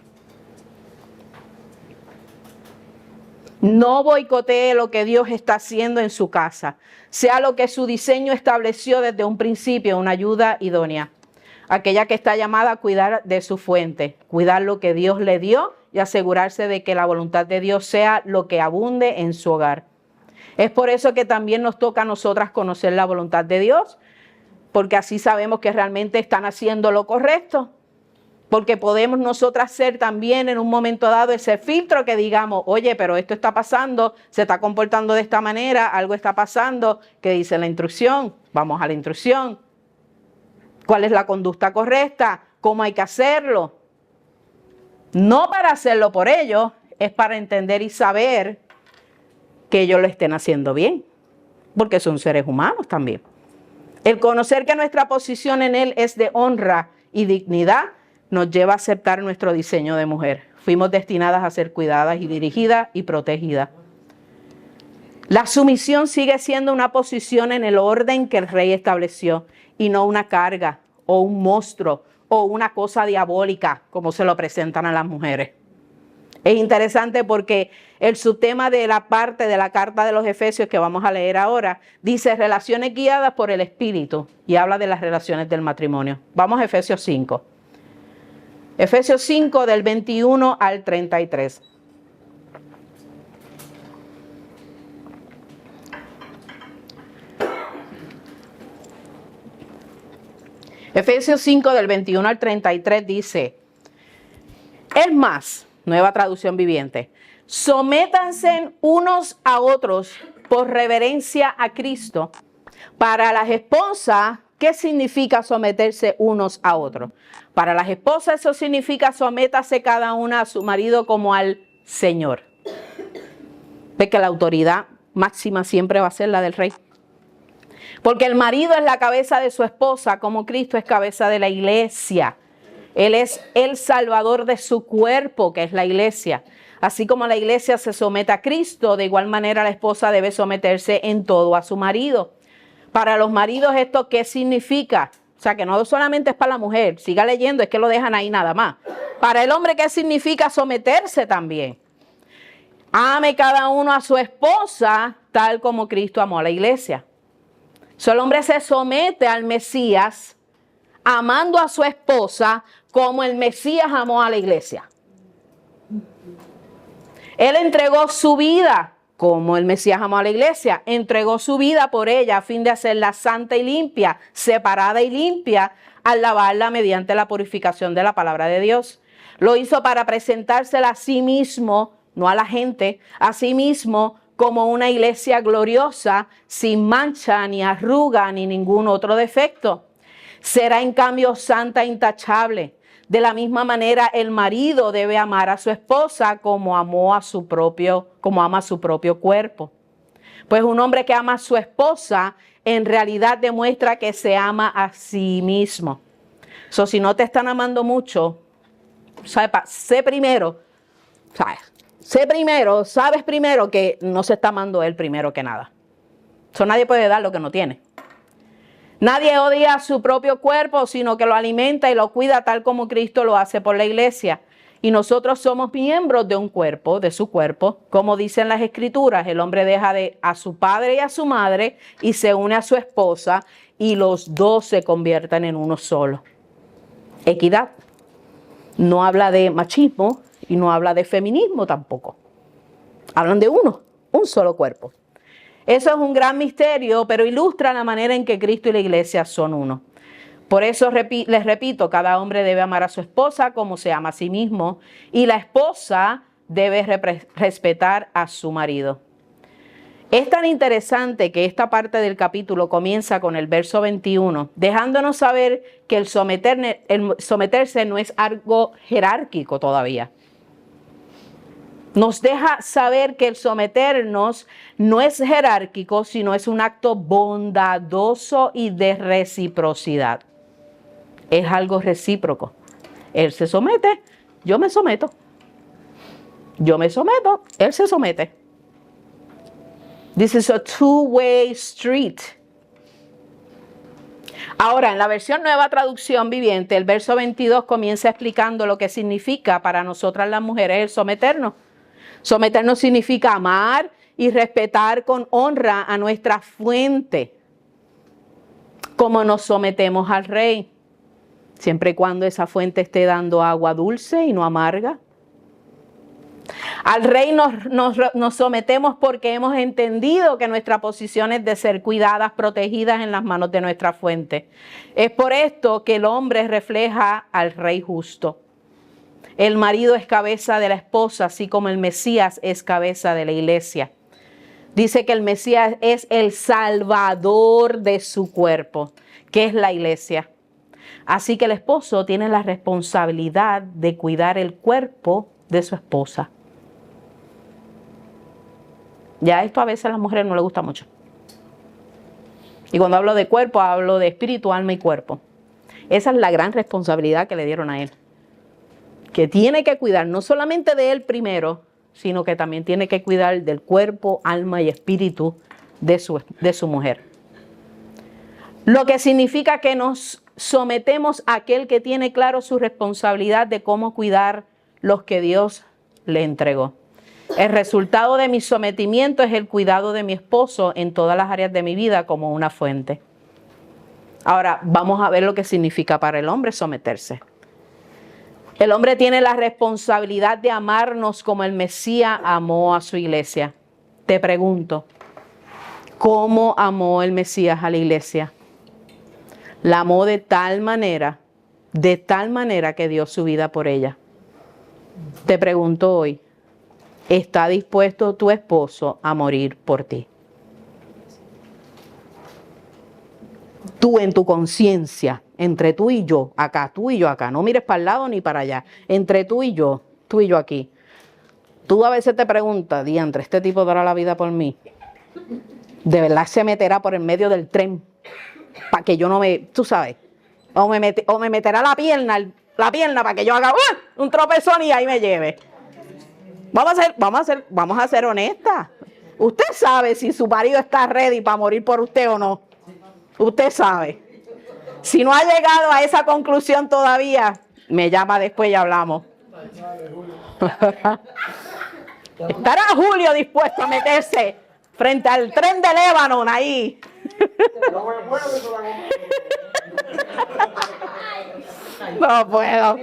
No boicotee lo que Dios está haciendo en su casa. Sea lo que su diseño estableció desde un principio, una ayuda idónea. Aquella que está llamada a cuidar de su fuente, cuidar lo que Dios le dio y asegurarse de que la voluntad de Dios sea lo que abunde en su hogar. Es por eso que también nos toca a nosotras conocer la voluntad de Dios, porque así sabemos que realmente están haciendo lo correcto. Porque podemos nosotras ser también en un momento dado ese filtro que digamos, oye, pero esto está pasando, se está comportando de esta manera, algo está pasando, que dice la instrucción, vamos a la instrucción. ¿Cuál es la conducta correcta? ¿Cómo hay que hacerlo? No para hacerlo por ellos, es para entender y saber que ellos lo estén haciendo bien, porque son seres humanos también. El conocer que nuestra posición en Él es de honra y dignidad nos lleva a aceptar nuestro diseño de mujer. Fuimos destinadas a ser cuidadas y dirigidas y protegidas. La sumisión sigue siendo una posición en el orden que el rey estableció y no una carga o un monstruo o una cosa diabólica como se lo presentan a las mujeres. Es interesante porque el subtema de la parte de la carta de los Efesios que vamos a leer ahora dice relaciones guiadas por el Espíritu y habla de las relaciones del matrimonio. Vamos a Efesios 5. Efesios 5 del 21 al 33. Efesios 5 del 21 al 33 dice, es más, nueva traducción viviente, sométanse unos a otros por reverencia a Cristo. Para las esposas, ¿qué significa someterse unos a otros? Para las esposas eso significa sométase cada una a su marido como al Señor. Ve que la autoridad máxima siempre va a ser la del rey. Porque el marido es la cabeza de su esposa, como Cristo es cabeza de la iglesia. Él es el salvador de su cuerpo, que es la iglesia. Así como la iglesia se somete a Cristo, de igual manera la esposa debe someterse en todo a su marido. Para los maridos, ¿esto qué significa? O sea, que no solamente es para la mujer. Siga leyendo, es que lo dejan ahí nada más. Para el hombre, ¿qué significa someterse también? Ame cada uno a su esposa, tal como Cristo amó a la iglesia. El hombre se somete al Mesías, amando a su esposa como el Mesías amó a la iglesia. Él entregó su vida como el Mesías amó a la iglesia. Entregó su vida por ella a fin de hacerla santa y limpia, separada y limpia, al lavarla mediante la purificación de la palabra de Dios. Lo hizo para presentársela a sí mismo, no a la gente, a sí mismo como una iglesia gloriosa, sin mancha, ni arruga, ni ningún otro defecto. Será en cambio santa e intachable. De la misma manera, el marido debe amar a su esposa como ama a su propio cuerpo. Pues un hombre que ama a su esposa, en realidad demuestra que se ama a sí mismo. Si no te están amando mucho, sabes primero que no se está amando él primero que nada. Nadie puede dar lo que no tiene. Nadie odia a su propio cuerpo, sino que lo alimenta y lo cuida tal como Cristo lo hace por la iglesia. Y nosotros somos miembros de un cuerpo, de su cuerpo. Como dicen las Escrituras, el hombre deja a su padre y a su madre y se une a su esposa y los dos se convierten en uno solo. Equidad. No habla de machismo y no habla de feminismo tampoco. Hablan de uno, un solo cuerpo. Eso es un gran misterio, pero ilustra la manera en que Cristo y la iglesia son uno. Por eso les repito, cada hombre debe amar a su esposa como se ama a sí mismo y la esposa debe respetar a su marido. Es tan interesante que esta parte del capítulo comienza con el verso 21, dejándonos saber que el someterse no es algo jerárquico todavía. Nos deja saber que el someternos no es jerárquico, sino es un acto bondadoso y de reciprocidad. Es algo recíproco. Él se somete, yo me someto. Yo me someto, él se somete. This is a two-way street. Ahora, en la versión Nueva Traducción Viviente, el verso 22 comienza explicando lo que significa para nosotras las mujeres el someternos. Someternos significa amar y respetar con honra a nuestra fuente, como nos sometemos al Rey, siempre y cuando esa fuente esté dando agua dulce y no amarga. Al Rey nos sometemos porque hemos entendido que nuestra posición es de ser cuidadas, protegidas en las manos de nuestra fuente. Es por esto que el hombre refleja al Rey justo. El marido es cabeza de la esposa, así como el Mesías es cabeza de la iglesia. Dice que el Mesías es el salvador de su cuerpo, que es la iglesia. Así que el esposo tiene la responsabilidad de cuidar el cuerpo de su esposa. Ya esto a veces a las mujeres no les gusta mucho. Y cuando hablo de cuerpo, hablo de espíritu, alma y cuerpo. Esa es la gran responsabilidad que le dieron a él. Que tiene que cuidar no solamente de él primero, sino que también tiene que cuidar del cuerpo, alma y espíritu de su mujer. Lo que significa que nos sometemos a aquel que tiene claro su responsabilidad de cómo cuidar los que Dios le entregó. El resultado de mi sometimiento es el cuidado de mi esposo en todas las áreas de mi vida como una fuente. Ahora, vamos a ver lo que significa para el hombre someterse. El hombre tiene la responsabilidad de amarnos como el Mesías amó a su iglesia. Te pregunto, ¿cómo amó el Mesías a la iglesia? La amó de tal manera que dio su vida por ella. Te pregunto hoy, ¿está dispuesto tu esposo a morir por ti? Tú en tu conciencia, entre tú y yo acá, no mires para el lado ni para allá, entre tú y yo aquí. Tú a veces te preguntas, diantre, ¿este tipo dará la vida por mí? ¿De verdad se meterá por el medio del tren para que yo no me, tú sabes, o me meterá la pierna para que yo haga un tropezón y ahí me lleve? Vamos a ser honestas. Usted sabe si su marido está ready para morir por usted o no. Usted sabe. Si no ha llegado a esa conclusión todavía, me llama después y hablamos. ¿Estará Julio dispuesto a meterse frente al tren de Lebanon ahí? No puedo.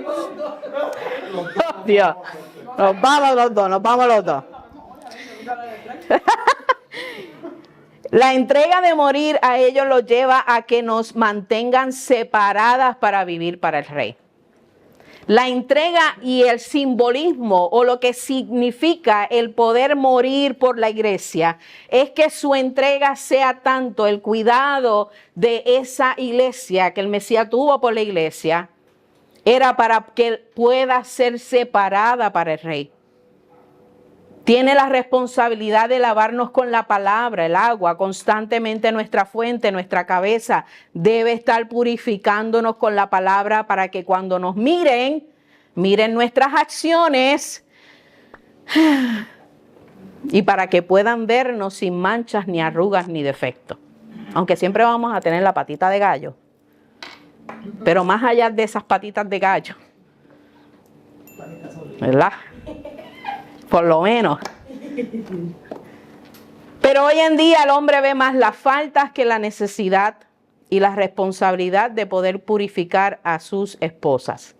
Oh, Dios. Nos vamos los dos. La entrega de morir a ellos los lleva a que nos mantengan separadas para vivir para el Rey. La entrega y el simbolismo o lo que significa el poder morir por la iglesia es que su entrega sea tanto el cuidado de esa iglesia que el Mesías tuvo por la iglesia, era para que pueda ser separada para el Rey. Tiene la responsabilidad de lavarnos con la palabra, el agua, constantemente nuestra fuente, nuestra cabeza debe estar purificándonos con la palabra para que cuando nos miren nuestras acciones y para que puedan vernos sin manchas, ni arrugas, ni defectos. aunque siempre vamos a tener la patita de gallo. Pero más allá de esas patitas de gallo, ¿verdad? Por lo menos. Pero hoy en día el hombre ve más las faltas que la necesidad y la responsabilidad de poder purificar a sus esposas.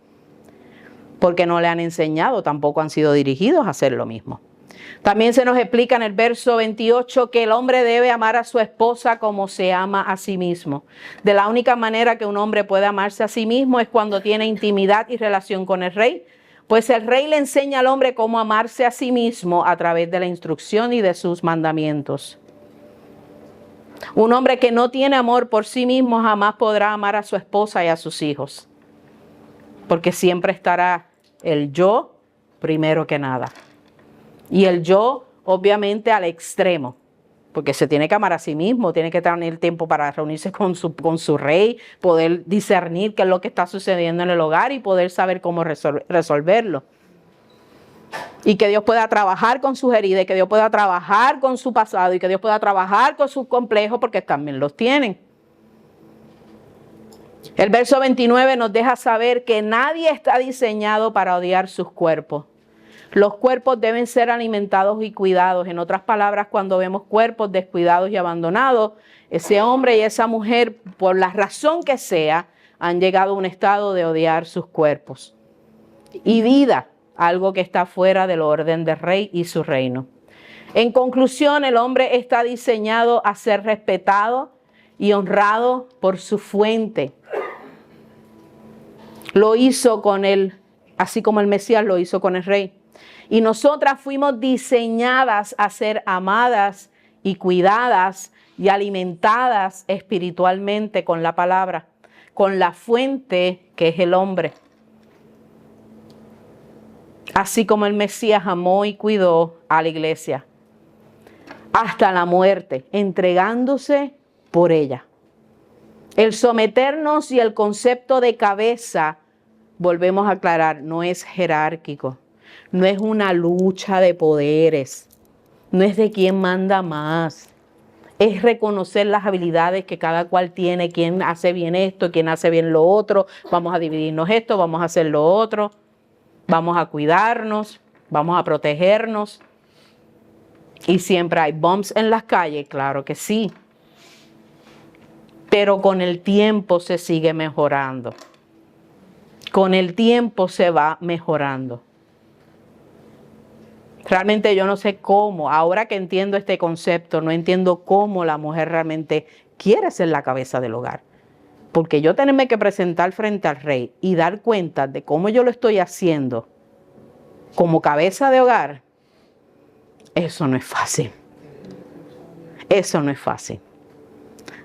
Porque no le han enseñado, tampoco han sido dirigidos a hacer lo mismo. También se nos explica en el verso 28 que el hombre debe amar a su esposa como se ama a sí mismo. De la única manera que un hombre puede amarse a sí mismo es cuando tiene intimidad y relación con el rey. Pues el rey le enseña al hombre cómo amarse a sí mismo a través de la instrucción y de sus mandamientos. Un hombre que no tiene amor por sí mismo jamás podrá amar a su esposa y a sus hijos. Porque siempre estará el yo primero que nada. Y el yo, obviamente, al extremo. Porque se tiene que amar a sí mismo, tiene que tener tiempo para reunirse con su rey, poder discernir qué es lo que está sucediendo en el hogar y poder saber cómo resolverlo. Y que Dios pueda trabajar con sus heridas, y que Dios pueda trabajar con su pasado, y que Dios pueda trabajar con sus complejos, porque también los tienen. El verso 29 nos deja saber que nadie está diseñado para odiar sus cuerpos. Los cuerpos deben ser alimentados y cuidados. En otras palabras, cuando vemos cuerpos descuidados y abandonados, ese hombre y esa mujer, por la razón que sea, han llegado a un estado de odiar sus cuerpos. Y vida, algo que está fuera del orden del rey y su reino. En conclusión, el hombre está diseñado a ser respetado y honrado por su fuente. Lo hizo con él, así como el Mesías lo hizo con el rey. Y nosotras fuimos diseñadas a ser amadas y cuidadas y alimentadas espiritualmente con la palabra, con la fuente que es el hombre. Así como el Mesías amó y cuidó a la iglesia hasta la muerte, entregándose por ella. El someternos y el concepto de cabeza, volvemos a aclarar, no es jerárquico. No es una lucha de poderes, no es de quién manda más. Es reconocer las habilidades que cada cual tiene, quién hace bien esto, quién hace bien lo otro. Vamos a dividirnos esto, vamos a hacer lo otro. Vamos a cuidarnos, vamos a protegernos. Y siempre hay bumps en las calles, claro que sí. Pero con el tiempo se sigue mejorando. Con el tiempo se va mejorando. Realmente yo no sé cómo, ahora que entiendo este concepto, no entiendo cómo la mujer realmente quiere ser la cabeza del hogar. Porque yo tenerme que presentar frente al rey y dar cuenta de cómo yo lo estoy haciendo como cabeza de hogar, eso no es fácil. Eso no es fácil.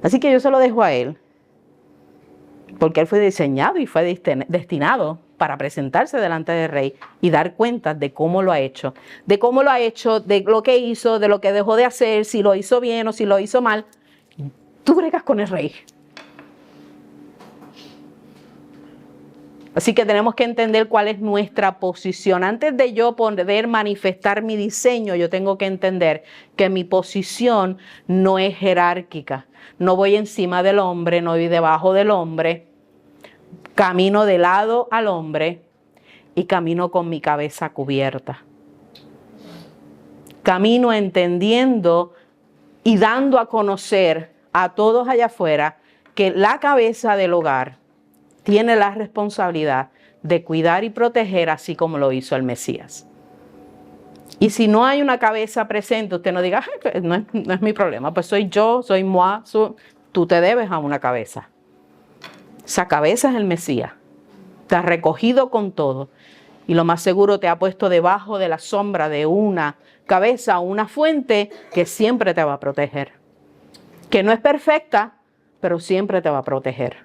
Así que yo se lo dejo a él, porque él fue diseñado y fue destinado para presentarse delante del rey y dar cuenta de cómo lo ha hecho, de lo que hizo, de lo que dejó de hacer, si lo hizo bien o si lo hizo mal. Tú bregas con el rey. Así que tenemos que entender cuál es nuestra posición. Antes de yo poder manifestar mi diseño, yo tengo que entender que mi posición no es jerárquica. No voy encima del hombre, no voy debajo del hombre. Camino de lado al hombre y camino con mi cabeza cubierta. Camino entendiendo y dando a conocer a todos allá afuera que la cabeza del hogar tiene la responsabilidad de cuidar y proteger así como lo hizo el Mesías. Y si no hay una cabeza presente, usted no diga, no es mi problema, pues soy yo, soy moi, tú te debes a una cabeza. Esa cabeza es el Mesías. Te ha recogido con todo. Y lo más seguro te ha puesto debajo de la sombra de una cabeza o una fuente que siempre te va a proteger. Que no es perfecta, pero siempre te va a proteger.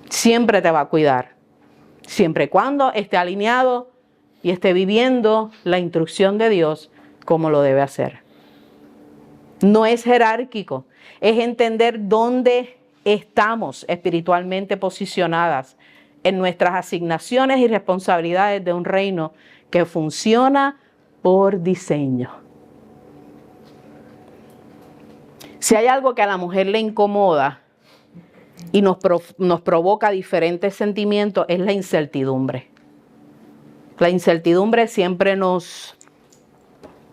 Siempre te va a cuidar. Siempre y cuando esté alineado y esté viviendo la instrucción de Dios como lo debe hacer. No es jerárquico. Es entender dónde estamos espiritualmente posicionadas en nuestras asignaciones y responsabilidades de un reino que funciona por diseño. Si hay algo que a la mujer le incomoda y nos provoca diferentes sentimientos, es la incertidumbre. La incertidumbre siempre nos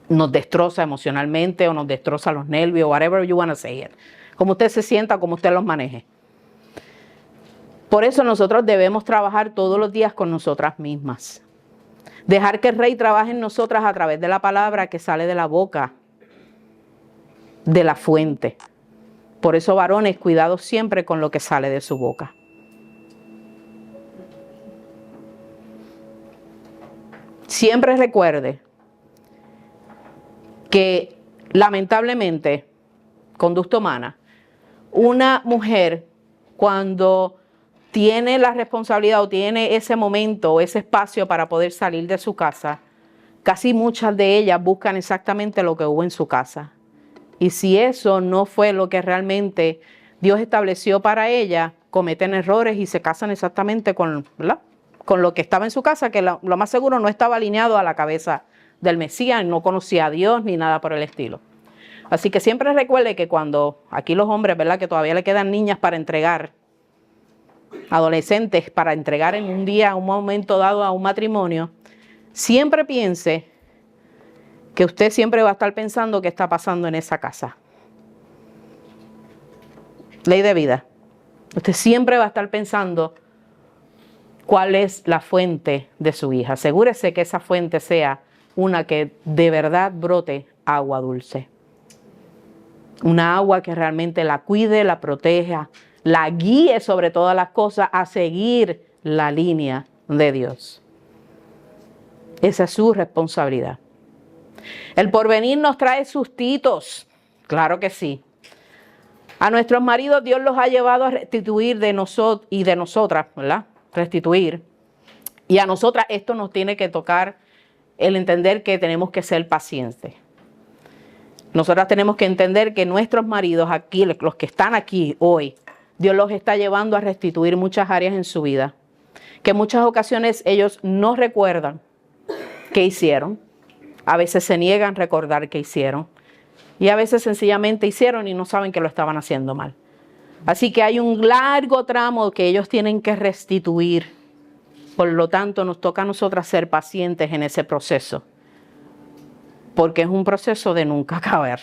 destroza emocionalmente o nos destroza los nervios, whatever you want to say it. Como usted se sienta, como usted los maneje. Por eso nosotros debemos trabajar todos los días con nosotras mismas. Dejar que el Rey trabaje en nosotras a través de la palabra que sale de la boca, de la fuente. Por eso, varones, cuidado siempre con lo que sale de su boca. Siempre recuerde que, lamentablemente, conducta humana, una mujer cuando tiene la responsabilidad o tiene ese momento o ese espacio para poder salir de su casa, casi muchas de ellas buscan exactamente lo que hubo en su casa. Y si eso no fue lo que realmente Dios estableció para ella, cometen errores y se casan exactamente con lo que estaba en su casa, que lo más seguro no estaba alineado a la cabeza del Mesías, no conocía a Dios ni nada por el estilo. Así que siempre recuerde que cuando aquí los hombres, ¿verdad?, que todavía le quedan niñas para entregar, adolescentes para entregar en un día, un momento dado a un matrimonio, siempre piense que usted siempre va a estar pensando qué está pasando en esa casa. Ley de vida. Usted siempre va a estar pensando cuál es la fuente de su hija. Asegúrese que esa fuente sea una que de verdad brote agua dulce. Una agua que realmente la cuide, la proteja, la guíe sobre todas las cosas a seguir la línea de Dios. Esa es su responsabilidad. El porvenir nos trae sustitos, claro que sí. A nuestros maridos Dios los ha llevado a restituir de nosotros y de nosotras, ¿verdad? Restituir. Y a nosotras esto nos tiene que tocar el entender que tenemos que ser pacientes. Nosotras tenemos que entender que nuestros maridos aquí, los que están aquí hoy, Dios los está llevando a restituir muchas áreas en su vida. Que en muchas ocasiones ellos no recuerdan qué hicieron. A veces se niegan a recordar qué hicieron. Y a veces sencillamente hicieron y no saben que lo estaban haciendo mal. Así que hay un largo tramo que ellos tienen que restituir. Por lo tanto, nos toca a nosotras ser pacientes en ese proceso. Porque es un proceso de nunca acabar.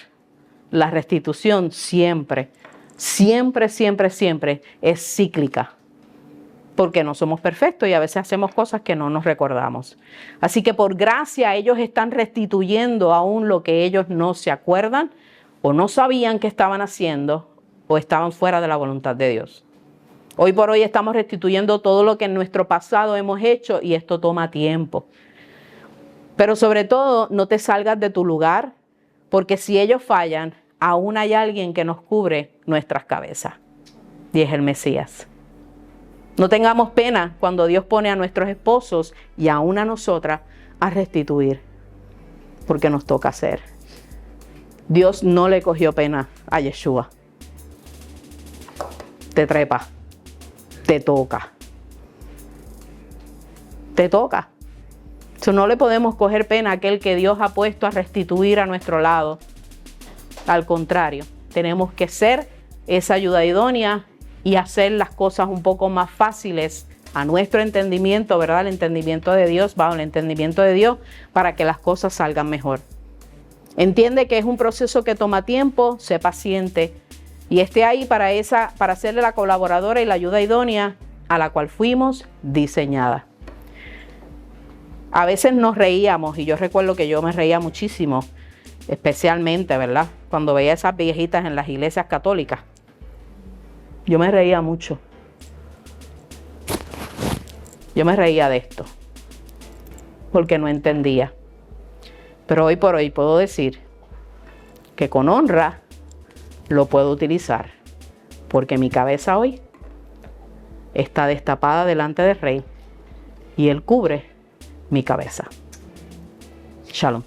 La restitución siempre es cíclica. Porque no somos perfectos y a veces hacemos cosas que no nos recordamos. Así que por gracia ellos están restituyendo aún lo que ellos no se acuerdan o no sabían que estaban haciendo o estaban fuera de la voluntad de Dios. Hoy por hoy estamos restituyendo todo lo que en nuestro pasado hemos hecho y esto toma tiempo. Pero sobre todo, no te salgas de tu lugar, porque si ellos fallan, aún hay alguien que nos cubre nuestras cabezas, y es el Mesías. No tengamos pena cuando Dios pone a nuestros esposos y aún a nosotras a restituir, porque nos toca hacer. Dios no le cogió pena a Yeshua. Te trepa, te toca. Te toca. No le podemos coger pena a aquel que Dios ha puesto a restituir a nuestro lado. Al contrario, tenemos que ser esa ayuda idónea y hacer las cosas un poco más fáciles a nuestro entendimiento, ¿verdad? El entendimiento de Dios, bajo el entendimiento de Dios, para que las cosas salgan mejor. Entiende que es un proceso que toma tiempo, sé paciente y esté ahí para serle la colaboradora y la ayuda idónea a la cual fuimos diseñadas. A veces nos reíamos y yo recuerdo que yo me reía muchísimo, especialmente, ¿verdad?, cuando veía esas viejitas en las iglesias católicas. Yo me reía mucho. Yo me reía de esto, porque no entendía. Pero hoy por hoy puedo decir que con honra lo puedo utilizar, porque mi cabeza hoy está destapada delante del Rey y Él cubre mi cabeza. Shalom.